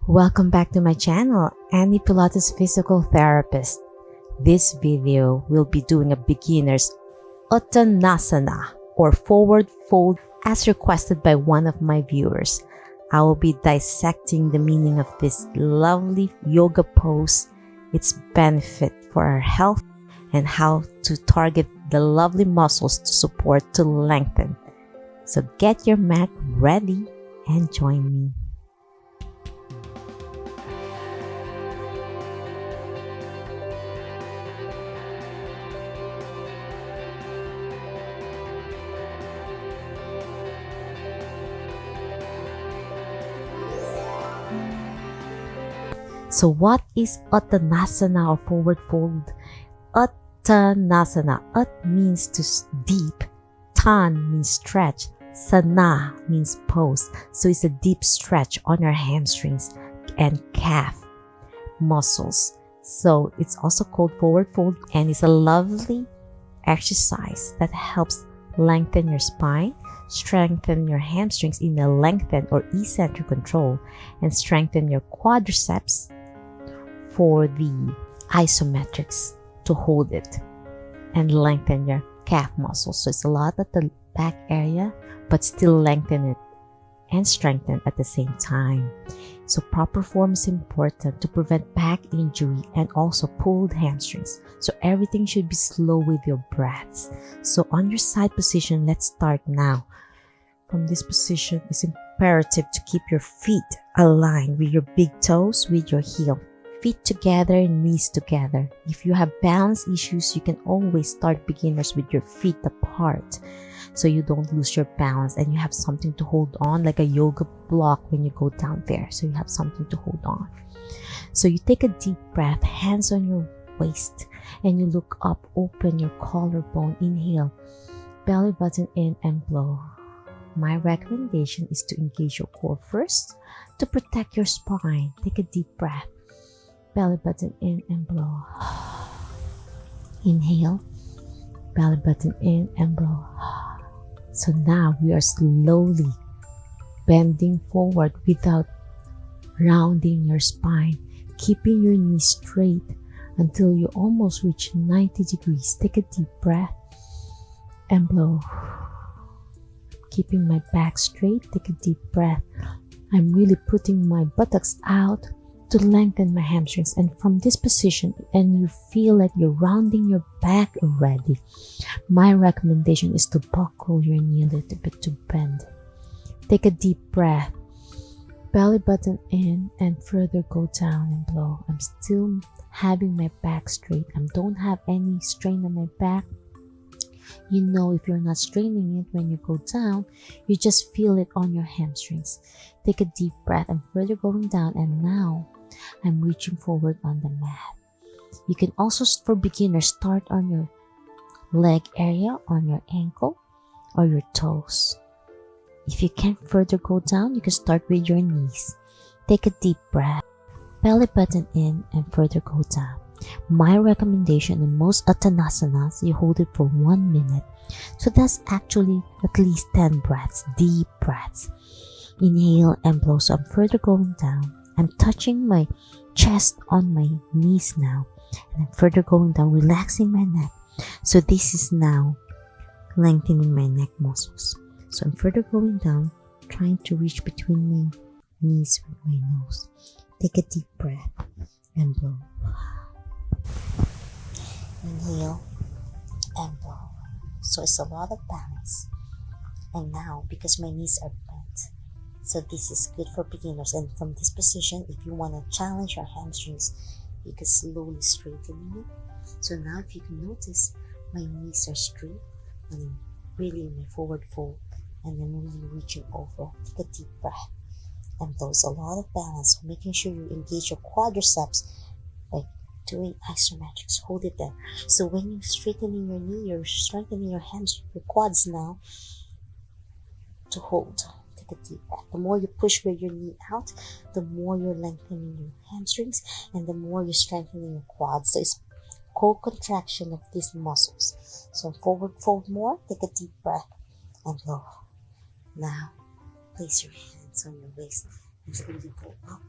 Welcome back to my channel, Annie Pilates Physical Therapist. This video will be doing a beginner's Uttanasana or forward fold as requested by one of my viewers. I will be dissecting the meaning of this lovely yoga pose, its benefit for our health, and how to target the lovely muscles to support to lengthen. So get your mat ready and join me. So what is Uttanasana or forward fold? Uttanasana. Ut means to deep. Tan means stretch. Sana means pose. So it's a deep stretch on your hamstrings and calf muscles. So it's also called forward fold, and it's a lovely exercise that helps lengthen your spine, strengthen your hamstrings in a lengthen or eccentric control, and strengthen your quadriceps for the isometrics to hold it, and lengthen your calf muscles. So it's a lot at the back area, but still lengthen it and strengthen at the same time. So proper form is important to prevent back injury and also pulled hamstrings. So everything should be slow with your breaths. So on your side position, let's start now. From this position, it's imperative to keep your feet aligned with your big toes with your heel. Feet together, knees together. If you have balance issues, you can always start beginners with your feet apart so you don't lose your balance and you have something to hold on, like a yoga block when you go down there. So you have something to hold on. So you take a deep breath, hands on your waist, and you look up, open your collarbone, inhale, belly button in and blow. My recommendation is to engage your core first to protect your spine. Take a deep breath. Belly button in and blow. Inhale, belly button in and blow. So now we are slowly bending forward without rounding your spine, keeping your knees straight until you almost reach 90 degrees. Take a deep breath and blow. Keeping my back straight, take a deep breath. I'm really putting my buttocks out to lengthen my hamstrings, and from this position, and you feel like you're rounding your back already, my recommendation is to buckle your knee a little bit to bend. Take a deep breath, belly button in and further go down and blow. I'm still having my back straight. I don't have any strain on my back. You know, if you're not straining it when you go down, you just feel it on your hamstrings. Take a deep breath. I'm further going down, and now I'm reaching forward on the mat. You can also, for beginners, start on your leg area, on your ankle or your toes. If you can't further go down, you can start with your knees. Take a deep breath, belly button in and further go down. My recommendation in most Uttanasanas, you hold it for 1 minute. So that's actually at least 10 breaths, deep breaths. Inhale and blow. So I'm further going down. I'm touching my chest on my knees now, and I'm further going down, relaxing my neck. So this is now lengthening my neck muscles. So I'm further going down, trying to reach between my knees with my nose. Take a deep breath and blow. Inhale and blow. So it's a lot of balance. And now, because my knees are bent, so this is good for beginners. And from this position, if you want to challenge your hamstrings, you can slowly straighten it. So now if you can notice, my knees are straight and I'm really in my forward fold, and I'm really reaching over. Take a deep breath and there's a lot of balance. Making sure you engage your quadriceps by doing isometrics. Hold it there. So when you're straightening your knee, you're strengthening your hamstrings, your quads now to hold. Take a deep breath. The more you push with your knee out, the more you're lengthening your hamstrings and the more you're strengthening your quads. So it's co-contraction of these muscles. So forward fold more, take a deep breath and blow. Now place your hands on your waist and slowly go up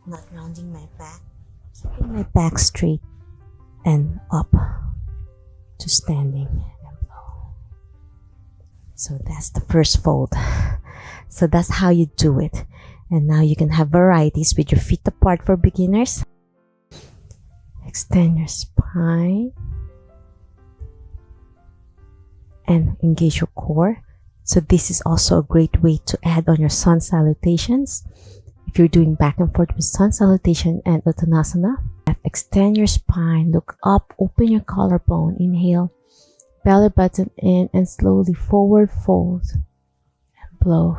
not rounding my back, keeping my back straight and up to standing and low. So that's the first fold. So that's how you do it. And now you can have varieties with your feet apart for beginners. Extend your spine and engage your core. So this is also a great way to add on your sun salutations. If you're doing back and forth with sun salutation and Uttanasana, extend your spine, look up, open your collarbone, inhale, belly button in and slowly forward fold and blow.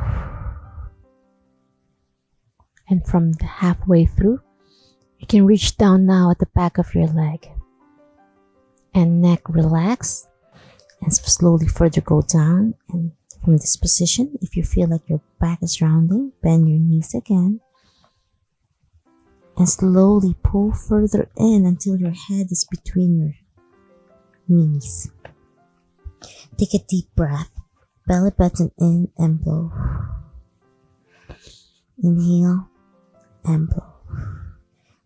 And from the halfway through, you can reach down now at the back of your leg and neck relax and slowly further go down. And from this position, if you feel like your back is rounding, bend your knees again and slowly pull further in until your head is between your knees. Take a deep breath, belly button in and blow. Inhale and blow.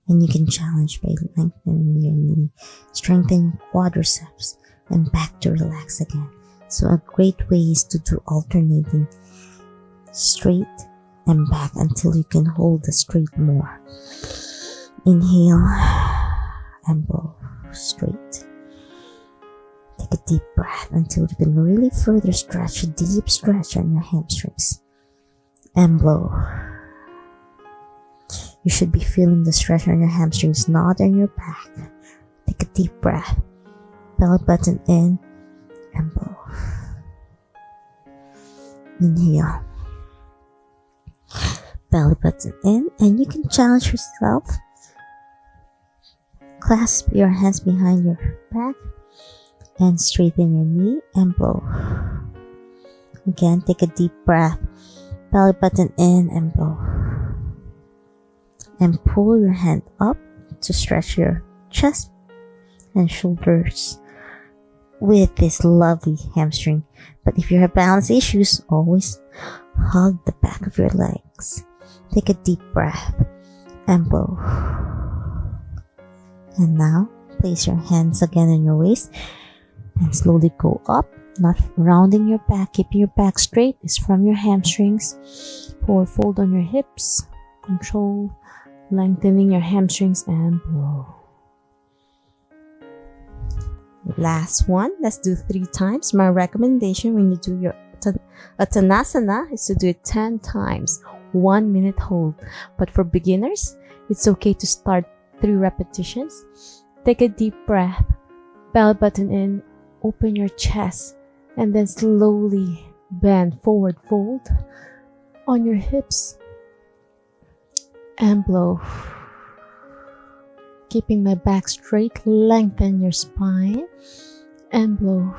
And you can challenge by lengthening your knee, strengthen quadriceps, and back to relax again. So a great way is to do alternating straight and back until you can hold the straight more. Inhale and blow straight. Take a deep breath until you can really further stretch, a deep stretch on your hamstrings and blow. You should be feeling the stretch on your hamstrings, not on your back. Take a deep breath, belly button in and blow. Inhale, belly button in, and you can challenge yourself. Clasp your hands behind your back and straighten your knee and blow. Again, take a deep breath, belly button in and blow. And pull your hand up to stretch your chest and shoulders with this lovely hamstring. But if you have balance issues, always hug the back of your legs. Take a deep breath and blow. And now place your hands again on your waist and slowly go up, not rounding your back, keeping your back straight. It's from your hamstrings. Forward fold on your hips. Control lengthening your hamstrings and blow. Last one, let's do 3 times. My recommendation when you do your Uttanasana is to do it 10 times, 1 minute hold. But for beginners, it's okay to start 3 repetitions. Take a deep breath, belly button in, open your chest, and then slowly bend, forward fold on your hips and blow. Keeping my back straight, lengthen your spine and blow.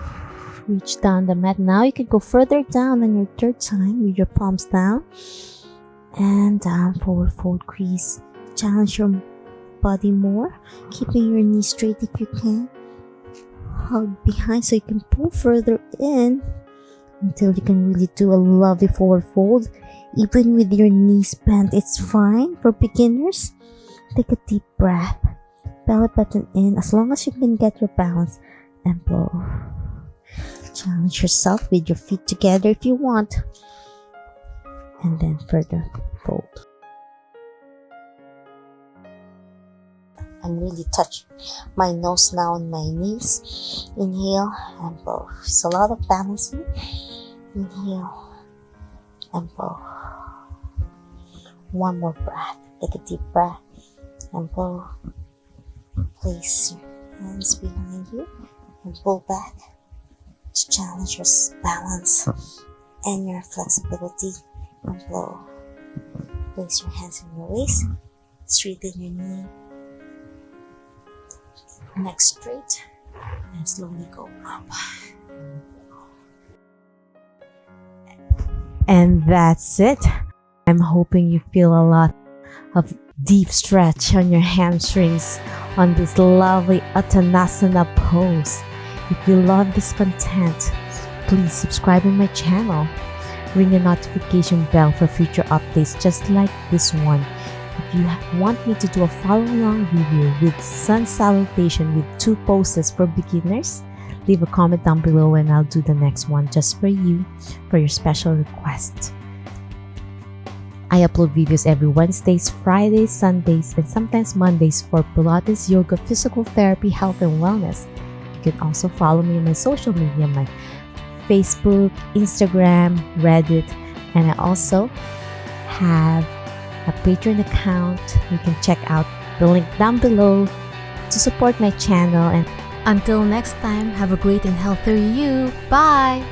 Reach down the mat. Now you can go further down on your 3rd time with your palms down and down, forward fold, crease. Challenge your body more, keeping your knees straight if you can. Hug behind so you can pull further in until you can really do a lovely forward fold. Even with your knees bent, it's fine for beginners. Take a deep breath, belly button in, as long as you can get your balance and blow. Challenge yourself with your feet together if you want, and then further fold. I'm really touching my nose now on my knees. Inhale and blow. It's a lot of balancing. Inhale and blow. One more breath. Take a deep breath and blow. Place your hands behind you and pull back to challenge your balance and your flexibility and blow. Place your hands on your waist, straighten your knee, neck straight, and slowly go up. And that's it. I'm hoping you feel a lot of deep stretch on your hamstrings on this lovely Uttanasana pose. If you love this content, please subscribe to my channel. Ring the notification bell for future updates just like this one. If you want me to do a follow-along video with sun salutation with 2 poses for beginners, leave a comment down below and I'll do the next one just for you, for your special request. I upload videos every Wednesdays, Fridays, Sundays, and sometimes Mondays for Pilates, yoga, physical therapy, health, and wellness. You can also follow me on my social media, my Facebook, Instagram, Reddit, and I also have a Patreon account. You can check out the link down below to support my channel. And until next time, have a great and healthy you. Bye!